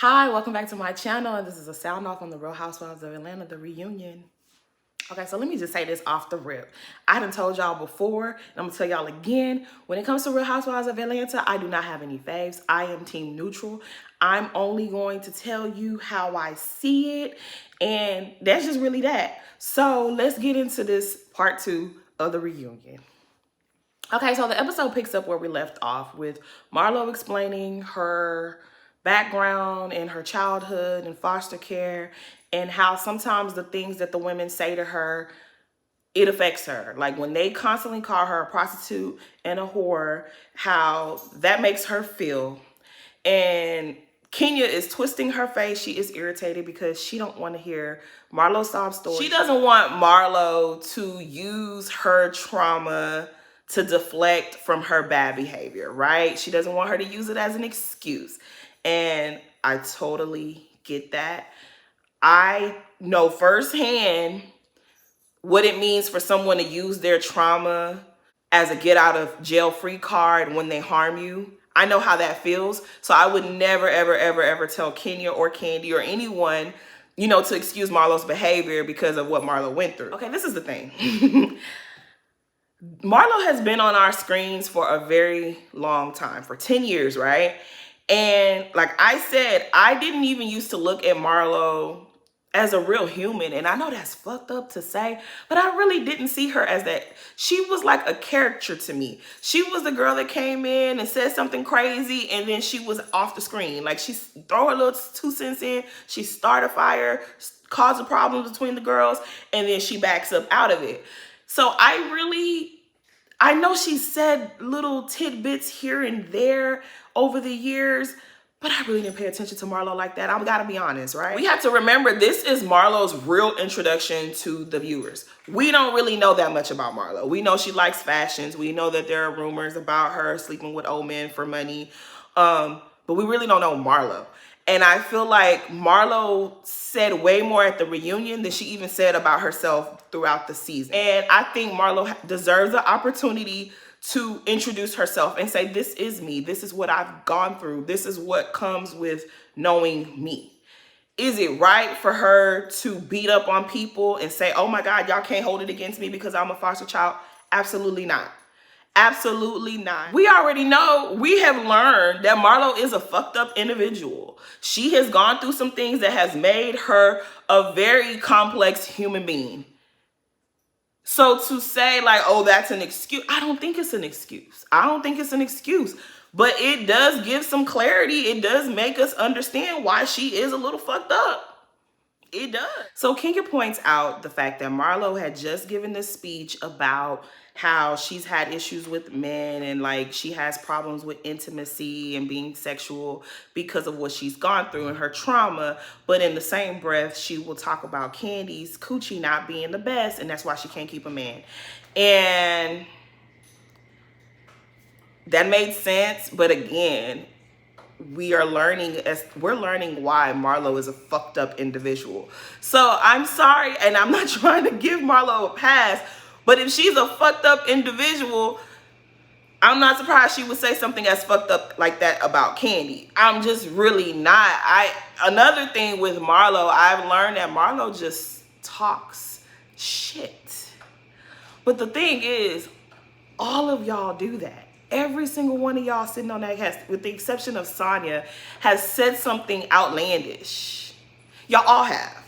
Hi, welcome back to my channel, and this is a sound off on the Real Housewives of Atlanta, the reunion. Okay, so let me just say this off the rip. I done told y'all before, and I'm gonna tell y'all again, when it comes to Real Housewives of Atlanta, I do not have any faves. I am team neutral. I'm only going to tell you how I see it, and that's just really that. So let's get into this part 2 of the reunion. Okay, so the episode picks up where we left off with Marlo explaining her background and her childhood and foster care and how sometimes the things that the women say to her, it affects her. Like when they constantly call her a prostitute and a whore, how that makes her feel. And Kenya is twisting her face. She is irritated because she don't want to hear Marlo's sob story. She doesn't want Marlo to use her trauma to deflect from her bad behavior, right? She doesn't want her to use it as an excuse. And I totally get that. I know firsthand what it means for someone to use their trauma as a get out of jail free card when they harm you. I know how that feels. So I would never, ever, ever, ever tell Kenya or Candy or anyone, to excuse Marlo's behavior because of what Marlo went through. Okay, this is the thing. Marlo has been on our screens for a very long time, for 10 years, right? And like I said, I didn't even used to look at Marlo as a real human. And I know that's fucked up to say, but I really didn't see her as that. She was like a character to me. She was the girl that came in and said something crazy and then she was off the screen. Like she throw her little 2 cents in, she start a fire, cause a problem between the girls, and then she backs up out of it. So I know she said little tidbits here and there over the years, but I really didn't pay attention to Marlo like that. I gotta be honest, right? We have to remember this is Marlo's real introduction to the viewers. We don't really know that much about Marlo. We know she likes fashions. We know that there are rumors about her sleeping with old men for money. But we really don't know Marlo. And I feel like Marlo said way more at the reunion than she even said about herself throughout the season. And I think Marlo deserves the opportunity to introduce herself and say, this is me. This is what I've gone through. This is what comes with knowing me. Is it right for her to beat up on people and say, oh my God, y'all can't hold it against me because I'm a foster child? Absolutely not. Absolutely not. We already know, we have learned that Marlo is a fucked up individual. She has gone through some things that has made her a very complex human being. So to say like, oh, that's an excuse, I don't think it's an excuse. I don't think it's an excuse. But it does give some clarity. It does make us understand why she is a little fucked up. It does. So Kenya points out the fact that Marlo had just given this speech about how she's had issues with men and like she has problems with intimacy and being sexual because of what she's gone through and her trauma. But in the same breath, she will talk about Candy's coochie not being the best and that's why she can't keep a man. And that made sense. But again, we're learning why Marlo is a fucked up individual. So I'm sorry, and I'm not trying to give Marlo a pass, but if she's a fucked up individual, I'm not surprised she would say something as fucked up like that about Candy. I'm just really not. Another thing with Marlo, I've learned that Marlo just talks shit. But the thing is, all of y'all do that. Every single one of y'all sitting on that cast, with the exception of Sonya, has said something outlandish. Y'all all have.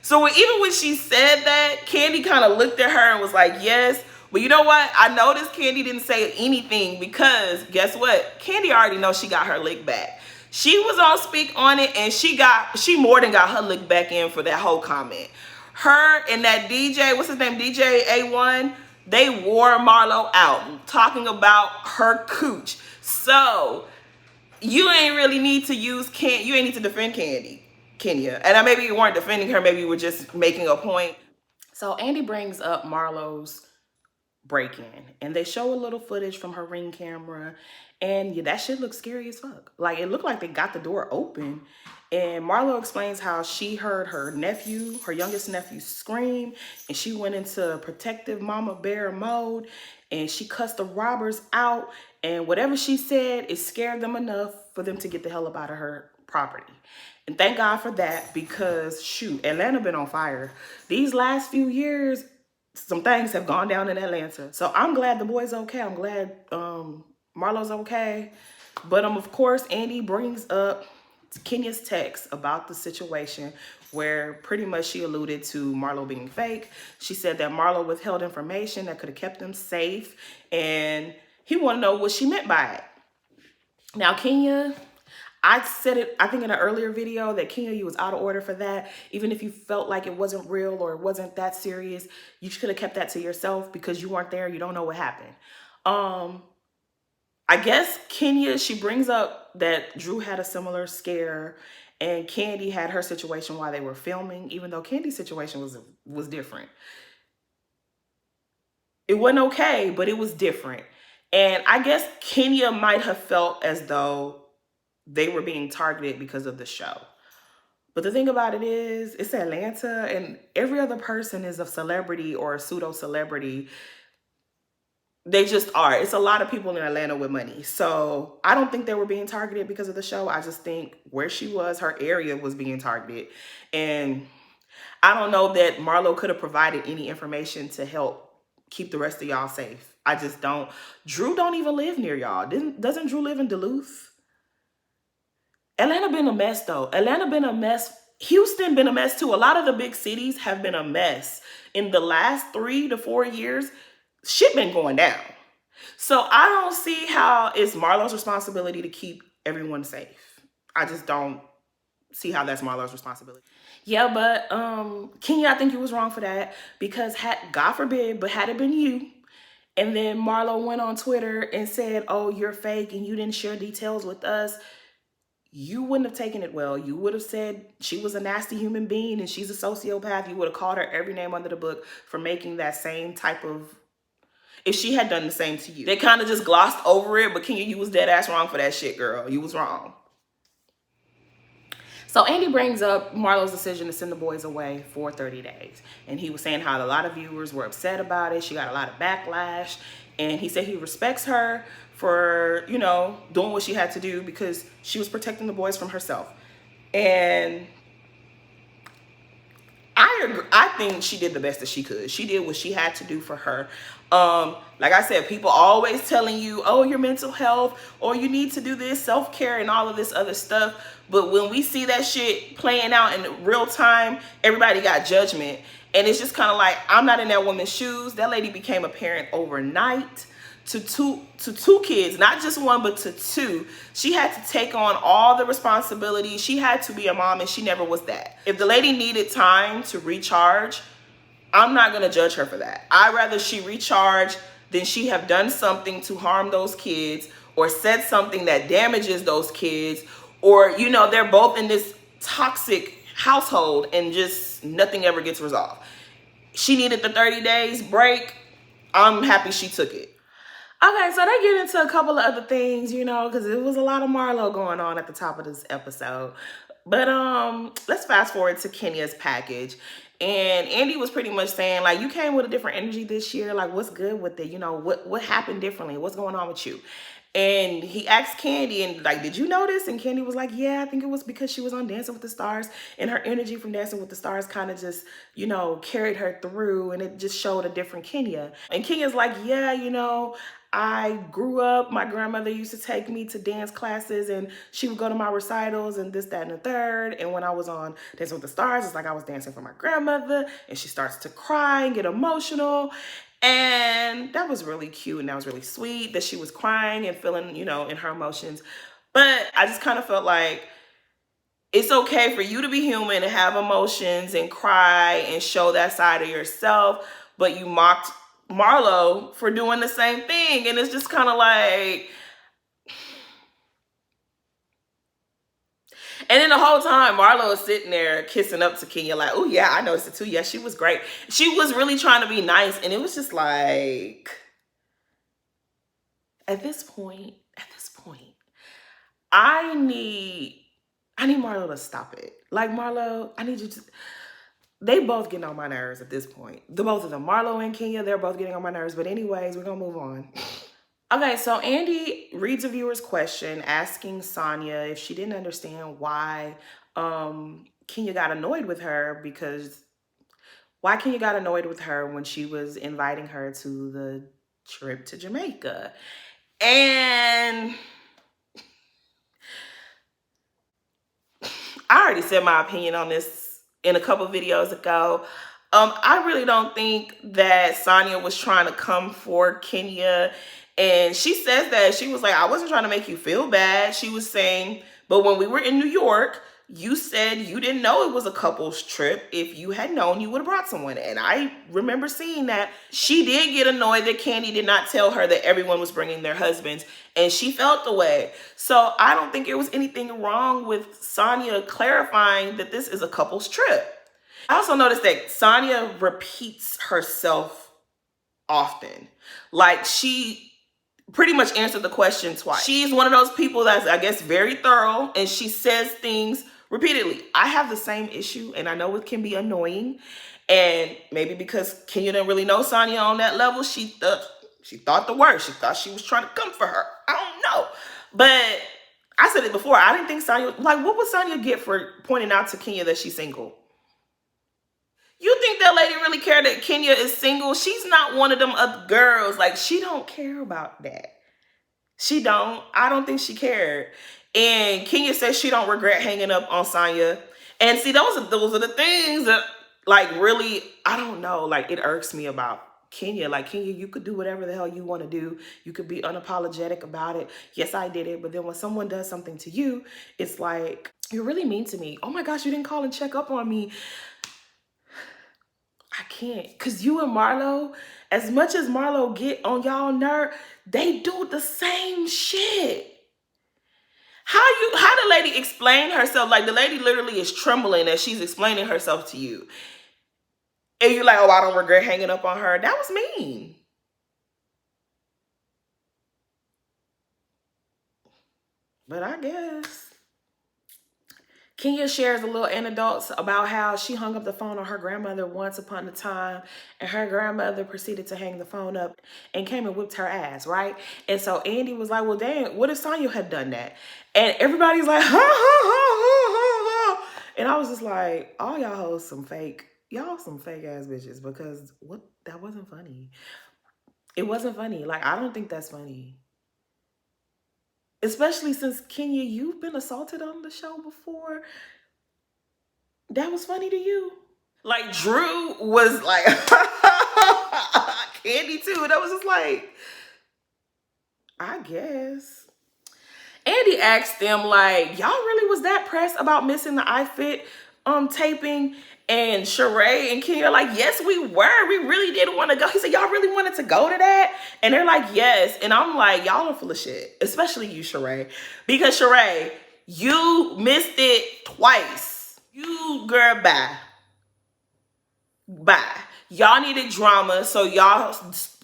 So even when she said that, Candy kind of looked at her and was like, yes. But you know what? I noticed Candy didn't say anything because guess what? Candy already knows she got her lick back. She was on Speak On It and she more than got her lick back in for that whole comment. Her and that DJ, what's his name? DJ A1. They wore Marlo out talking about her cooch. So you ain't really need to you ain't need to defend Kenya. And maybe you weren't defending her, maybe you were just making a point. So Andy brings up Marlo's break-in and they show a little footage from her Ring camera and yeah, that shit looks scary as fuck. Like it looked like they got the door open and Marlo explains how she heard her youngest nephew scream and she went into protective mama bear mode and she cussed the robbers out and whatever she said, it scared them enough for them to get the hell up out of her property. And thank God for that, because shoot, Atlanta been on fire. These last few years, some things have gone down in Atlanta. So I'm glad the boy's okay. I'm glad Marlo's okay. But of course, Andy brings up Kenya's text about the situation where pretty much she alluded to Marlo being fake. She said that Marlo withheld information that could have kept them safe, and he wanted to know what she meant by it. Now, Kenya, I said it, I think in an earlier video, that Kenya, you was out of order for that. Even if you felt like it wasn't real or it wasn't that serious, you could have kept that to yourself because you weren't there. You don't know what happened. I guess Kenya, she brings up that Drew had a similar scare and Candy had her situation while they were filming, even though Candy's situation was different. It wasn't okay, but it was different. And I guess Kenya might have felt as though they were being targeted because of the show. But the thing about it is, it's Atlanta, and every other person is a celebrity or a pseudo-celebrity. They just are. It's a lot of people in Atlanta with money. So I don't think they were being targeted because of the show. I just think where she was, her area was being targeted. And I don't know that Marlo could have provided any information to help keep the rest of y'all safe. I just don't. Drew don't even live near y'all. Doesn't Drew live in Duluth? Atlanta been a mess though. Atlanta been a mess. Houston been a mess too. A lot of the big cities have been a mess. In the last 3 to 4 years, shit been going down. So I don't see how it's Marlo's responsibility to keep everyone safe. I just don't see how that's Marlo's responsibility. Yeah, but Kenya, I think you was wrong for that, because God forbid, but had it been you, and then Marlo went on Twitter and said, oh, you're fake and you didn't share details with us, you wouldn't have taken it well. You would have said she was a nasty human being and she's a sociopath. You would have called her every name under the book for making that same type of, if she had done the same to you. They kind of just glossed over it, but Kenya, you was dead ass wrong for that shit, girl. You was wrong. So Andy brings up Marlo's decision to send the boys away for 30 days. And he was saying how a lot of viewers were upset about it. She got a lot of backlash. And he said he respects her for, you know, doing what she had to do because she was protecting the boys from herself. And I agree. I think she did the best that she could. She did what she had to do for her. Like I said, people always telling you, oh, your mental health, or you need to do this, self-care and all of this other stuff. But when we see that shit playing out in real time, everybody got judgment. And it's just kind of like, I'm not in that woman's shoes. That lady became a parent overnight to two kids, not just one, but to two. She had to take on all the responsibility. She had to be a mom, and she never was that. If the lady needed time to recharge, I'm not going to judge her for that. I'd rather she recharge than she have done something to harm those kids or said something that damages those kids, or, you know, they're both in this toxic household and just nothing ever gets resolved. She needed the 30 days break. I'm happy she took it. Okay, so they get into a couple of other things, you know, because it was a lot of Marlo going on at the top of this episode. But let's fast forward to Kenya's package. And Andy was pretty much saying, like, you came with a different energy this year. Like, what's good with it? You know, what happened differently? What's going on with you? And he asked Candy, and like, did you notice? And Candy was like, yeah, I think it was because she was on Dancing with the Stars, and her energy from Dancing with the Stars kind of just, you know, carried her through, and it just showed a different Kenya. And Kenya's like, yeah, you know, I grew up, my grandmother used to take me to dance classes, and she would go to my recitals and this, that, and the third. And when I was on Dancing with the Stars, it's like I was dancing for my grandmother, and she starts to cry and get emotional. And that was really cute, and that was really sweet that she was crying and feeling, you know, in her emotions. But I just kind of felt like it's okay for you to be human and have emotions and cry and show that side of yourself, but you mocked Marlo for doing the same thing. And it's just kind of like, and then the whole time Marlo is sitting there kissing up to Kenya like, oh yeah, I noticed it too. Yeah, she was great. She was really trying to be nice. And it was just like, at this point, I need Marlo to stop it. Like, Marlo, I need you to, they both getting on my nerves at this point. The both of them, Marlo and Kenya, they're both getting on my nerves. But anyways, we're gonna move on. Okay, so Andy reads a viewer's question asking Sonya if she didn't understand why Kenya got annoyed with her because why Kenya got annoyed with her when she was inviting her to the trip to Jamaica. And I already said my opinion on this in a couple videos ago. I really don't think that Sonya was trying to come for Kenya. And she says that she was like, I wasn't trying to make you feel bad. She was saying, but when we were in New York, you said you didn't know it was a couple's trip. If you had known, you would have brought someone. And I remember seeing that. She did get annoyed that Candy did not tell her that everyone was bringing their husbands. And she felt the way. So I don't think there was anything wrong with Sonya clarifying that this is a couple's trip. I also noticed that Sonya repeats herself often. Like she pretty much answered the question twice. She's one of those people that's, I guess, very thorough, and she says things repeatedly. I have the same issue, and I know it can be annoying. And maybe because Kenya didn't really know Sonya on that level, she thought the worst. She thought she was trying to come for her. I don't know. But I said it before. I didn't think Sonya, like, what would Sonya get for pointing out to Kenya that she's single? You think that lady really cared that Kenya is single? She's not one of them other girls. Like, she don't care about that. She don't. I don't think she cared. And Kenya says she don't regret hanging up on Sonya. And see, those are the things that, like, really, I don't know. Like, it irks me about Kenya. Like, Kenya, you could do whatever the hell you want to do. You could be unapologetic about it. Yes, I did it. But then when someone does something to you, it's like, you're really mean to me. Oh my gosh, you didn't call and check up on me. I can't, because you and Marlo, as much as Marlo get on y'all nerve, they do the same shit. How the lady explain herself? Like, the lady literally is trembling as she's explaining herself to you. And you're like, oh, I don't regret hanging up on her. That was mean. But I guess. Kenya shares a little anecdotes about how she hung up the phone on her grandmother once upon a time, and her grandmother proceeded to hang the phone up and came and whipped her ass, right? And so Andy was like, well, dang, what if Sonya had done that? And everybody's like, ha, ha, ha, ha, ha, ha. And I was just like, all y'all hoes y'all some fake ass bitches, because that wasn't funny. It wasn't funny. Like, I don't think that's funny. Especially since, Kenya, you've been assaulted on the show before. That was funny to you. Like, Drew was like, Candy too. That was just like, I guess. Andy asked them, like, y'all really was that pressed about missing the iFit taping? And Sheree and Kenya are like, yes, we were. We really didn't want to go. He said, y'all really wanted to go to that? And they're like, yes. And I'm like, y'all are full of shit. Especially you, Sheree. Because Sheree, you missed it twice. You, girl, bye. Bye. Y'all needed drama, so y'all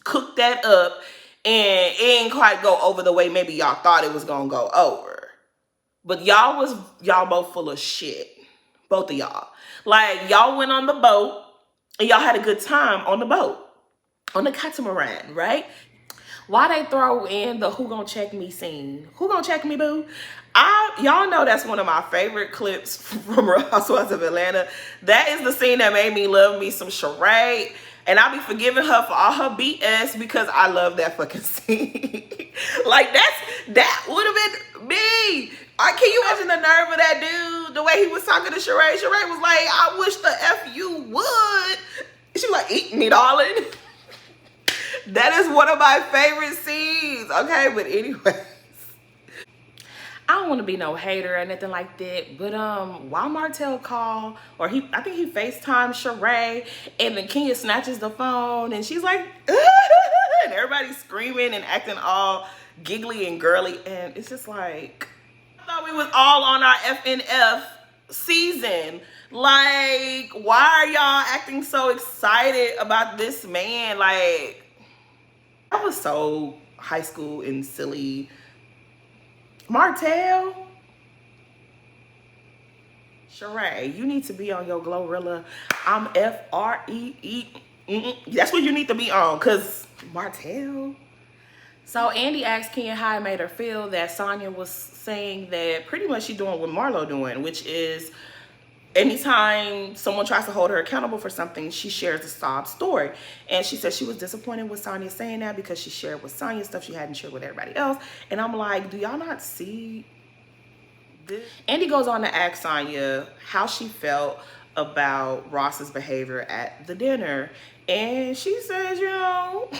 cooked that up, and it ain't quite go over the way maybe y'all thought it was gonna go over. But y'all both full of shit. Both of y'all. Like, y'all went on the boat, and y'all had a good time on the boat. On the catamaran, right? Why they throw in the who gonna check me scene? Who gonna check me, boo? Y'all know that's one of my favorite clips from Real Housewives of Atlanta. That is the scene that made me love me some Sheree. And I'll be forgiving her for all her BS because I love that fucking scene. Like, that would have been me. Can you imagine the nerve of that dude? The way he was talking to Sheree. Sheree was like, I wish the F you would. She was like, eat me, darling. That is one of my favorite scenes. Okay, but anyway. I don't want to be no hater or nothing like that, but while Martell called, or I think he FaceTimed Sheree, and then Kenya snatches the phone, and she's like, and everybody's screaming and acting all giggly and girly, and it's just like, I thought we was all on our FNF season. Like, why are y'all acting so excited about this man? Like, that was so high school and silly. Martell, Sheree, you need to be on your Glorilla. I'm FREE. That's what you need to be on, because Martell, So Andy asked Kenya how it made her feel that Sonya was saying that pretty much she's doing what Marlo doing, which is anytime someone tries to hold her accountable for something, she shares a sob story. And she said she was disappointed with Sonya saying that because she shared with Sonya stuff she hadn't shared with everybody else. And I'm like, do y'all not see this? Andy goes on to ask Sonya how she felt about Ross's behavior at the dinner. And she says, you know,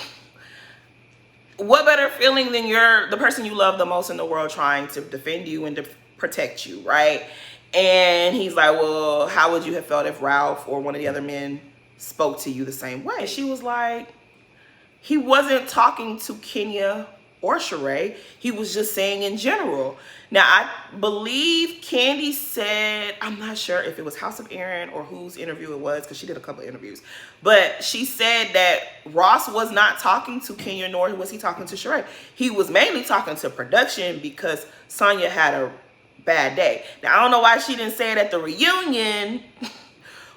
what better feeling than you're the person you love the most in the world trying to defend you and to protect you, right? And he's like, well, how would you have felt if Ralph or one of the other men spoke to you the same way? And she was like, he wasn't talking to Kenya or Sheree. He was just saying in general. Now, I believe Candy said, I'm not sure if it was House of Aaron or whose interview it was, because she did a couple of interviews. But she said that Ross was not talking to Kenya, nor was he talking to Sheree. He was mainly talking to production because Sonya had a bad day. Now, I don't know why she didn't say it at the reunion,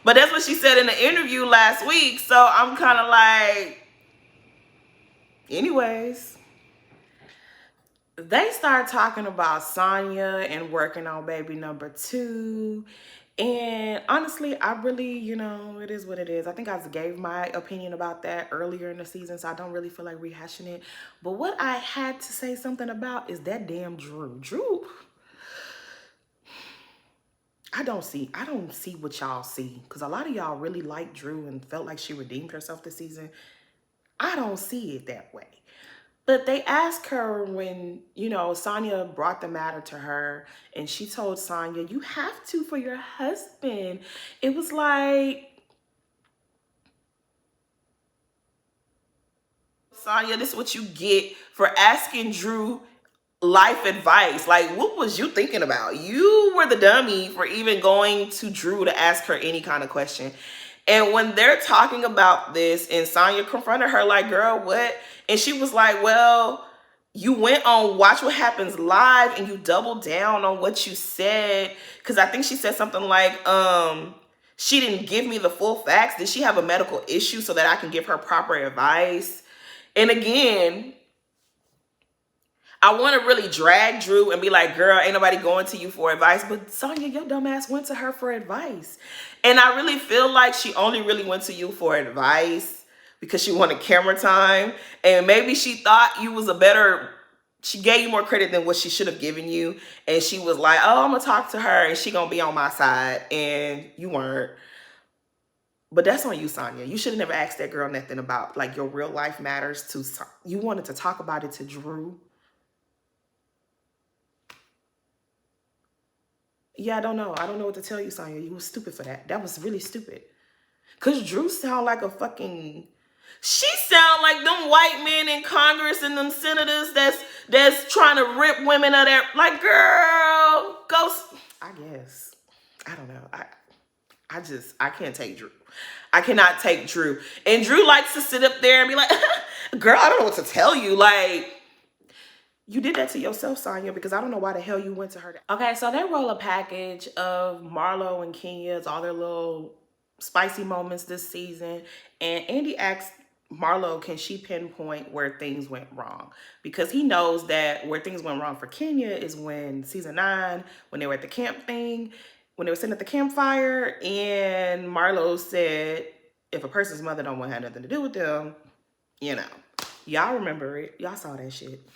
but that's what she said in the interview last week. So I'm kind of like, anyways, they start talking about Sonya and working on baby number 2. And honestly, I really, you know, it is what it is. I think I gave my opinion about that earlier in the season, so I don't really feel like rehashing it. But what I had to say something about is that damn Drew. Drew, I don't see what y'all see, because a lot of y'all really like Drew and felt like she redeemed herself this season. I don't see it that way. But they asked her when, you know, Sonya brought the matter to her, and she told Sonya, you have to for your husband. It was like, Sonya, this is what you get for asking Drew life advice. Like, what was you thinking about? You were the dummy for even going to Drew to ask her any kind of question. And when they're talking about this, and Sonya confronted her like, girl, what? And she was like, well, you went on Watch What Happens Live and you doubled down on what you said. Because I think she said something like, she didn't give me the full facts. Did she have a medical issue so that I can give her proper advice? And again, I want to really drag Drew and be like, girl, ain't nobody going to you for advice. But Sonya, your dumb ass went to her for advice. And I really feel like she only really went to you for advice because she wanted camera time. And maybe she thought you was she gave you more credit than what she should have given you. And she was like, oh, I'm going to talk to her and she going to be on my side. And you weren't. But that's on you, Sonya. You should have never asked that girl nothing about like your real life matters to, you wanted to talk about it to Drew. Yeah, I don't know. I don't know what to tell you, Sonya. You were stupid for that. That was really stupid. Because Drew sound like a fucking... She sound like them white men in Congress and them senators that's trying to rip women of their... Like, girl, go... I guess. I don't know. I can't take Drew. I cannot take Drew. And Drew likes to sit up there and be like, girl, I don't know what to tell you. Like... You did that to yourself, Sonya, because I don't know why the hell you went to her. Okay, so they roll a package of Marlo and Kenya's, all their little spicy moments this season. And Andy asks Marlo, can she pinpoint where things went wrong? Because he knows that where things went wrong for Kenya is when season 9, when they were at the camp thing, when they were sitting at the campfire, and Marlo said, if a person's mother don't want to have nothing to do with them, you know. Y'all remember it. Y'all saw that shit.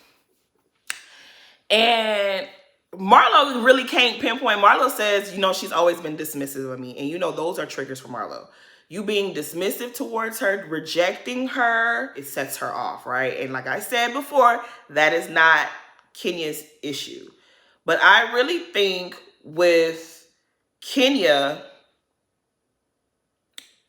And Marlo really can't pinpoint. Marlo says, you know, she's always been dismissive of me. And you know, those are triggers for Marlo. You being dismissive towards her, rejecting her, it sets her off, right? And like I said before, that is not Kenya's issue. But I really think with Kenya,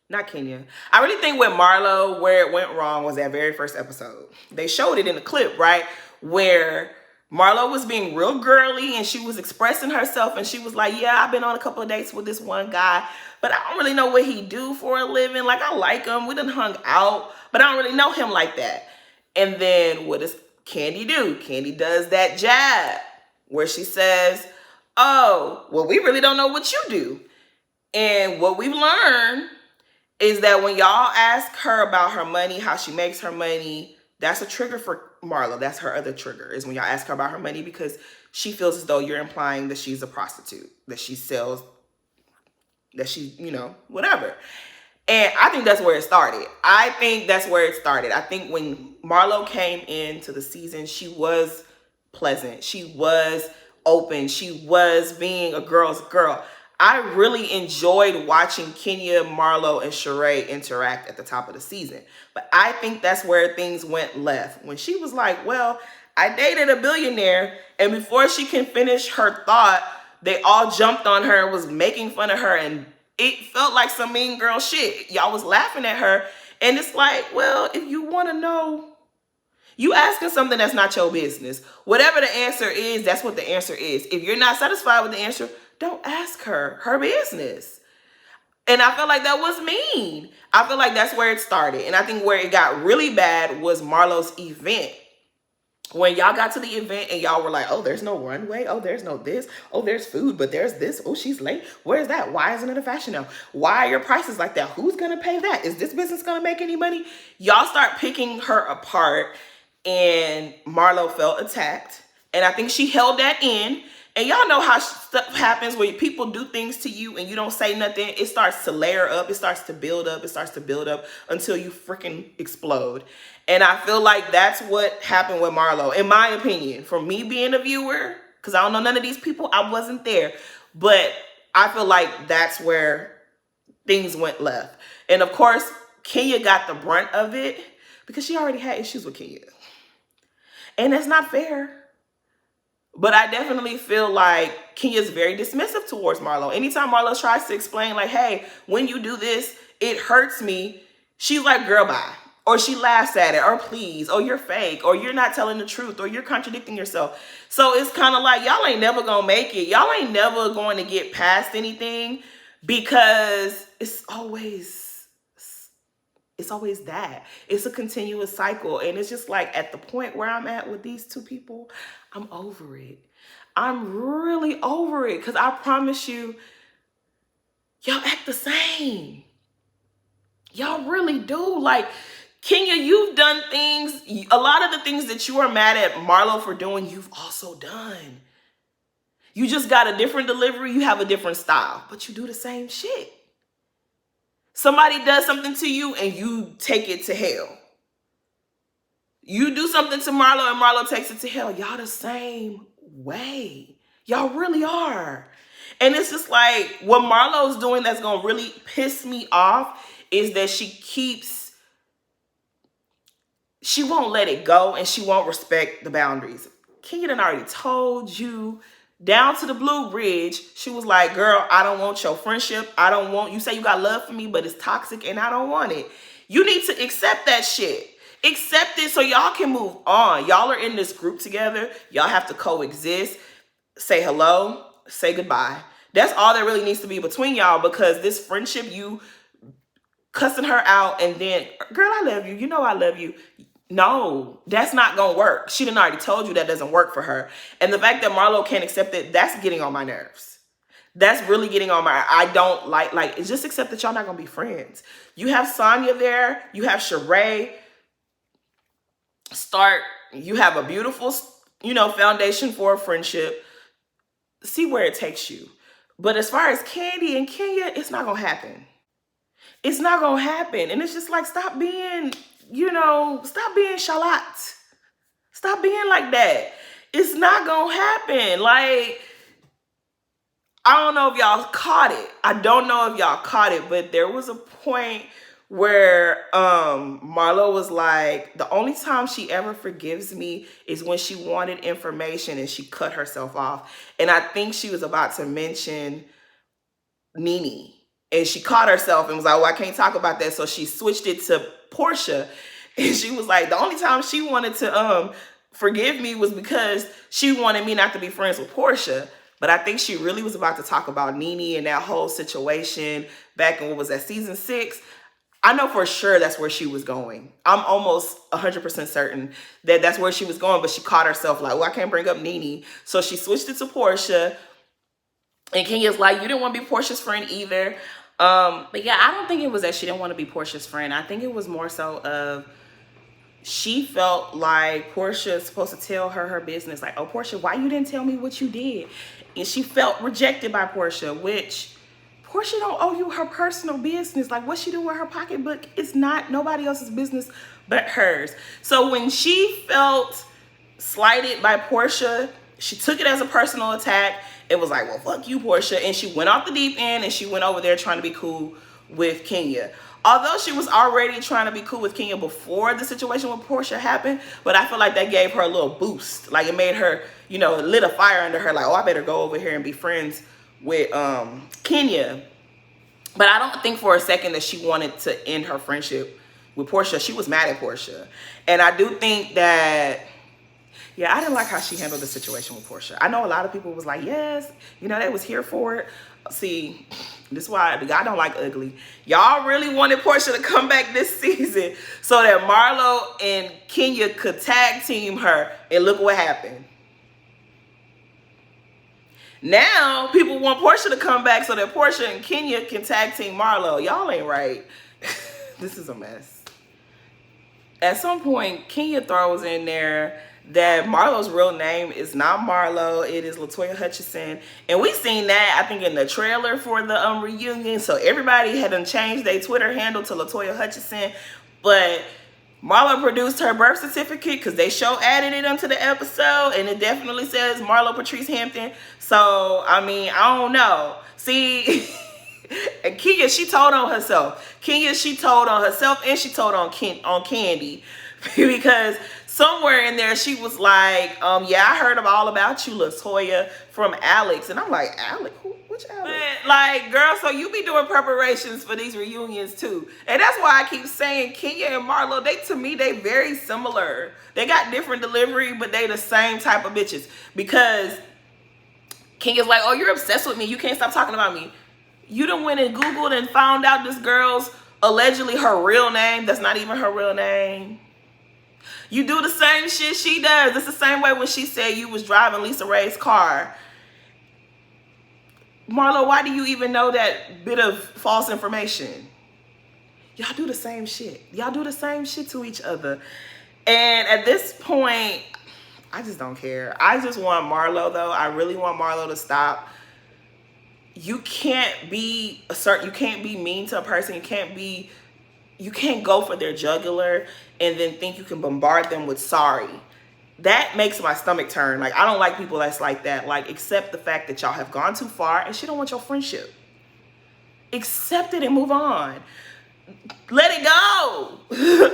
not Kenya, I really think with Marlo, where it went wrong was that very first episode. They showed it in the clip, right? Where Marlo was being real girly and she was expressing herself and she was like, yeah, I've been on a couple of dates with this one guy, but I don't really know what he do for a living. Like, I like him. We done hung out, but I don't really know him like that. And then what does Candy do? Candy does that jab where she says, oh, well, we really don't know what you do. And what we've learned is that when y'all ask her about her money, how she makes her money, that's a trigger for Marlo. That's her other trigger, is when y'all ask her about her money, because she feels as though you're implying that she's a prostitute, that she sells, that she, whatever. And I think that's where it started. I think when Marlo came into the season, she was pleasant. She was open. She was being a girl's girl. I really enjoyed watching Kenya, Marlo, and Sheree interact at the top of the season. But I think that's where things went left. When she was like, well, I dated a billionaire. And before she can finish her thought, they all jumped on her and was making fun of her. And it felt like some mean girl shit. Y'all was laughing at her. And it's like, well, if you want to know, you asking something that's not your business. Whatever the answer is, that's what the answer is. If you're not satisfied with the answer, don't ask her business. And I felt like that was mean. I feel like that's where it started. And I think where it got really bad was Marlo's event. When y'all got to the event and y'all were like, oh, there's no runway. Oh, there's no this. Oh, there's food, but there's this. Oh, she's late. Where's that? Why isn't it a fashion now? Why are your prices like that? Who's going to pay that? Is this business going to make any money? Y'all start picking her apart, and Marlo felt attacked. And I think she held that in. And y'all know how stuff happens when people do things to you and you don't say nothing. It starts to layer up. It starts to build up. It starts to build up until you freaking explode. And I feel like that's what happened with Marlo, in my opinion. From me being a viewer, because I don't know none of these people, I wasn't there. But I feel like that's where things went left. And of course, Kenya got the brunt of it because she already had issues with Kenya. And that's not fair. But I definitely feel like Kenya's very dismissive towards Marlo. Anytime Marlo tries to explain, like, hey, when you do this, it hurts me, she's like, girl, bye. Or she laughs at it, or please, or you're fake, or you're not telling the truth, or you're contradicting yourself. So it's kind of like, y'all ain't never gonna make it. Y'all ain't never going to get past anything, because it's always that. It's a continuous cycle. And it's just like, at the point where I'm at with these two people, I'm over it. I'm really over it. Because I promise you, y'all act the same. Y'all really do. Like, Kenya, you've done things. A lot of the things that you are mad at Marlo for doing, you've also done. You just got a different delivery. You have a different style. But you do the same shit. Somebody does something to you and you take it to hell. You do something to Marlo and Marlo takes it to hell. Y'all the same way. Y'all really are. And it's just like, what Marlo's doing that's going to really piss me off is that she won't let it go, and she won't respect the boundaries. Kenya done already told you, down to the Blue Ridge, she was like, girl, I don't want your friendship. You say you got love for me, but it's toxic and I don't want it. You need to accept that shit. Accept it so y'all can move on. Y'all are in this group together. Y'all have to coexist. Say hello. Say goodbye. That's all that really needs to be between y'all, because this friendship, you cussing her out and then, girl, I love you. You know I love you. No, that's not going to work. She done already told you that doesn't work for her. And the fact that Marlo can't accept it, that's getting on my nerves. That's really getting on my, I don't like, it's just accept that y'all not going to be friends. You have Sonya there. You have Sheree. You have a beautiful, foundation for a friendship. See where it takes you. But as far as Candy and Kenya, it's not going to happen. It's not going to happen. And it's just like, stop being Charlotte. Stop being like that. It's not going to happen. Like, I don't know if y'all caught it. But there was a point where Marlo was like, the only time she ever forgives me is when she wanted information and she cut herself off. And I think she was about to mention Nene. And she caught herself and was like, oh, I can't talk about that. So she switched it to Portia. And she was like, the only time she wanted to forgive me was because she wanted me not to be friends with Portia. But I think she really was about to talk about Nene and that whole situation back in, what was that, season 6? I know for sure that's where she was going. I'm almost 100% certain that that's where she was going. But she caught herself like, oh, I can't bring up Nene. So she switched it to Portia. And Kenya's like, you didn't want to be Portia's friend either. But yeah, I don't think it was that she didn't want to be Portia's friend. I think it was more so of she felt like Portia is supposed to tell her business. Like, oh, Portia, why you didn't tell me what you did? And she felt rejected by Portia, which Portia don't owe you her personal business. Like, what she do with her pocketbook is not nobody else's business but hers. So when she felt slighted by Portia, she took it as a personal attack. It was like, well, fuck you, Portia. And she went off the deep end and she went over there trying to be cool with Kenya. Although she was already trying to be cool with Kenya before the situation with Portia happened, but I feel like that gave her a little boost. Like, it made her, you know, lit a fire under her. Like, oh, I better go over here and be friends with Kenya. But I don't think for a second that she wanted to end her friendship with Portia. She was mad at Portia. And I do think that, yeah, I didn't like how she handled the situation with Portia. I know a lot of people was like, yes, you know, they was here for it. See, this is why I don't like ugly. Y'all really wanted Portia to come back this season so that Marlo and Kenya could tag team her. And look what happened. Now, people want Portia to come back so that Portia and Kenya can tag team Marlo. Y'all ain't right. This is a mess. At some point, Kenya throws in there that Marlo's real name is not Marlo. It is Latoya Hutchinson. And we seen that, I think, in the trailer for the reunion. So everybody had changed their Twitter handle to Latoya Hutchinson. But Marlo produced her birth certificate because they added it onto the episode. And it definitely says Marlo Patrice Hampton. So, I mean, I don't know. See, and Kenya, she told on herself. Kenya, she told on herself and she told on Candy. Because somewhere in there, she was like, yeah, I heard all about you, Latoya, from Alex. And I'm like, Alex? Which Alex? But, like, girl, so you be doing preparations for these reunions, too. And that's why I keep saying Kenya and Marlo, to me, they very similar. They got different delivery, but they the same type of bitches. Because Kenya's like, oh, you're obsessed with me. You can't stop talking about me. You done went and Googled and found out this girl's allegedly her real name. That's not even her real name. You do the same shit she does. It's the same way when she said you was driving Lisa Ray's car. Marlo, why do you even know that bit of false information? Y'all do the same shit. Y'all do the same shit to each other. And at this point, I just don't care. I just want Marlo, though. I really want Marlo to stop. You can't be you can't be mean to a person. You can't go for their jugular and then think you can bombard them with sorry. That makes my stomach turn. Like, I don't like people that's like that. Like, accept the fact that y'all have gone too far and she don't want your friendship. Accept it and move on. Let it go.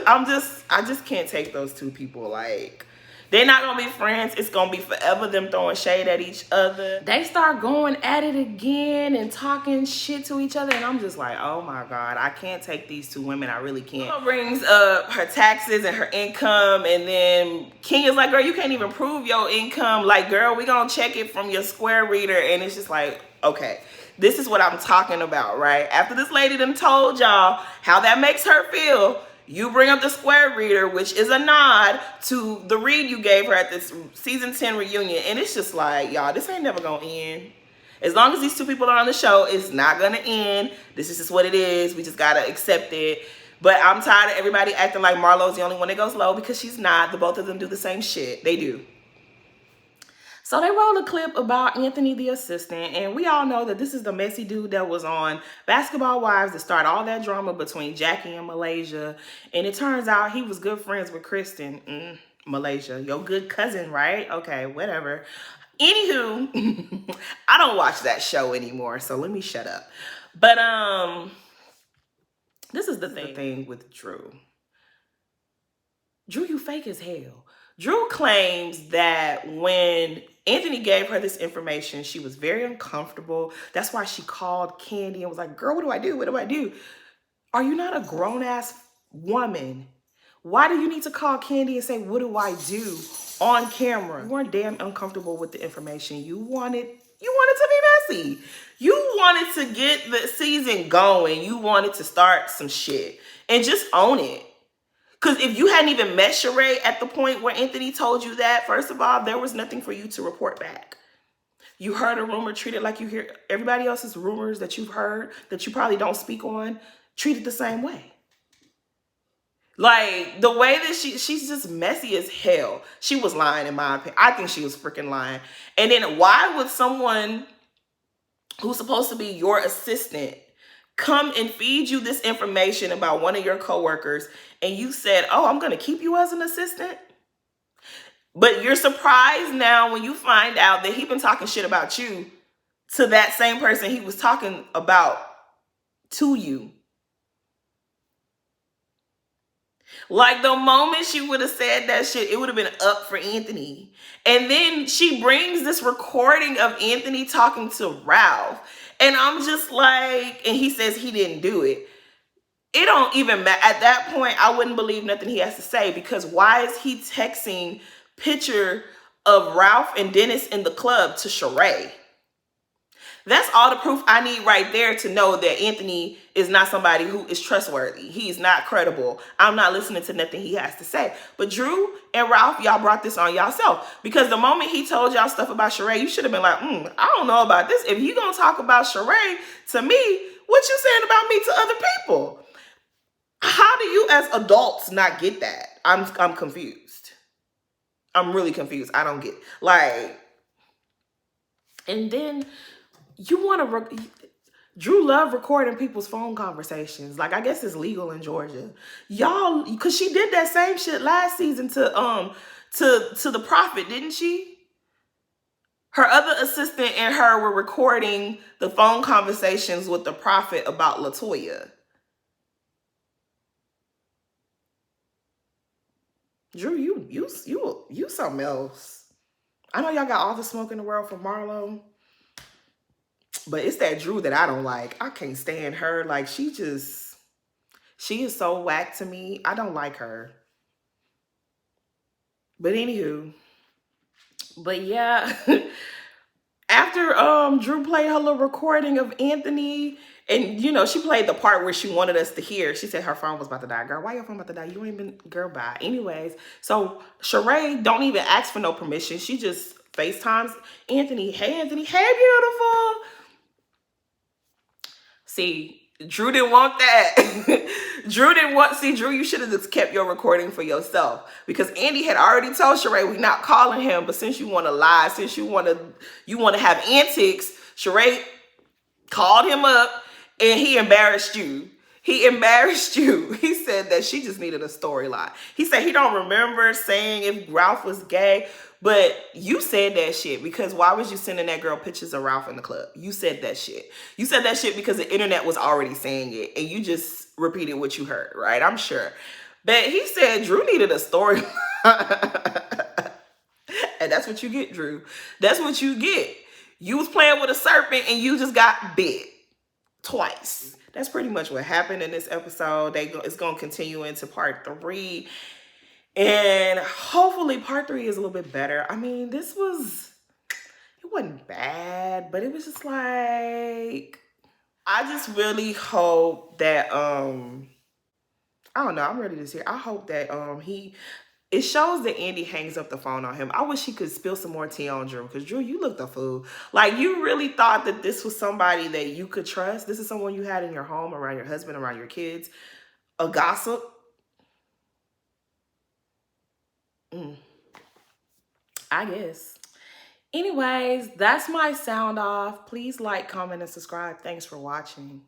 I just can't take those two people. Like, they're not gonna be friends. It's gonna be forever them throwing shade at each other. They start going at it again and talking shit to each other. And I'm just like, oh my God, I can't take these two women. I really can't. She brings up her taxes and her income. And then Kenya's like, girl, you can't even prove your income. Like, girl, we gonna check it from your Square reader. And it's just like, okay, this is what I'm talking about, right? After this lady done told y'all how that makes her feel, you bring up the Square reader, which is a nod to the read you gave her at this season 10 reunion. And it's just like, y'all, this ain't never gonna end. As long as these two people are on the show, it's not gonna end. This is just what it is. We just gotta accept it. But I'm tired of everybody acting like Marlo's the only one that goes low, because she's not. The both of them do the same shit. They do. So they rolled a clip about Anthony, the assistant, and we all know that this is the messy dude that was on Basketball Wives to start all that drama between Jackie and Malaysia. And it turns out he was good friends with Kristen. Malaysia, your good cousin, right? Okay, whatever. Anywho, I don't watch that show anymore, so let me shut up. But this is the thing with Drew. Drew, you fake as hell. Drew claims that when Anthony gave her this information, she was very uncomfortable. That's why she called Candy and was like, girl, what do I do? What do I do? Are you not a grown-ass woman? Why do you need to call Candy and say, what do I do on camera? You weren't damn uncomfortable with the information. You wanted to be messy. You wanted to get the season going. You wanted to start some shit and just own it. Because if you hadn't even met Sheree at the point where Anthony told you that, first of all, there was nothing for you to report back. You heard a rumor, treated like you hear everybody else's rumors that you've heard that you probably don't speak on, treated the same way. Like the way that she's just messy as hell. She was lying in my opinion. I think she was freaking lying. And then why would someone who's supposed to be your assistant come and feed you this information about one of your coworkers and you said, "Oh, I'm going to keep you as an assistant"? But you're surprised now when you find out that he been talking shit about you to that same person he was talking about to you. Like the moment she would have said that shit, it would have been up for Anthony. And then she brings this recording of Anthony talking to Ralph. And I'm just like, and he says he didn't do it. It don't even matter. At that point, I wouldn't believe nothing he has to say, because why is he texting picture of Ralph and Dennis in the club to Sheree? That's all the proof I need right there to know that Anthony is not somebody who is trustworthy. He's not credible. I'm not listening to nothing he has to say. But Drew and Ralph, y'all brought this on y'allself, because the moment he told y'all stuff about Sheree, you should have been like, I don't know about this. If you gonna talk about Sheree to me, what you saying about me to other people? How do you as adults not get that? I'm confused. I'm really confused. I don't get, like, and then you want to Drew love recording people's phone conversations. Like, I guess it's legal in Georgia. Y'all, because she did that same shit last season to the Prophet, didn't she? Her other assistant and her were recording the phone conversations with the Prophet about LaToya. Drew, you something else. I know y'all got all the smoke in the world from Marlo, but it's that Drew that I don't like. I can't stand her. Like, she is so whack to me. I don't like her. But anywho, but yeah, after Drew played her little recording of Anthony, and you know, she played the part where she wanted us to hear. She said her phone was about to die. Girl, why your phone about to die? You ain't been, girl, bye. Anyways, so Sheree don't even ask for no permission. She just FaceTimes Anthony. Hey, Anthony. Hey, beautiful. See, Drew didn't want that. Drew, you should have just kept your recording for yourself, because Andy had already told Sheree, we're not calling him, but since you want to lie, since you want to have antics, Sheree called him up and he embarrassed you. He embarrassed you. He said that she just needed a storyline. He said he don't remember saying if Ralph was gay, but you said that shit, because why was you sending that girl pictures of Ralph in the club? You said that shit. You said that shit because the internet was already saying it, and you just repeated what you heard, right? I'm sure. But he said Drew needed a storyline. And that's what you get, Drew. That's what you get. You was playing with a serpent and you just got bit twice. That's pretty much what happened in this episode. It's going to continue into part 3. And hopefully part 3 is a little bit better. I mean, it wasn't bad, but it was just like, I just really hope that, I don't know, I'm ready to hear. I hope that it shows that Andy hangs up the phone on him. I wish he could spill some more tea on Drew, because Drew, you looked a fool. Like, you really thought that this was somebody that you could trust? This is someone you had in your home, around your husband, around your kids? A gossip? I guess. Anyways, that's my sound off. Please like, comment, and subscribe. Thanks for watching.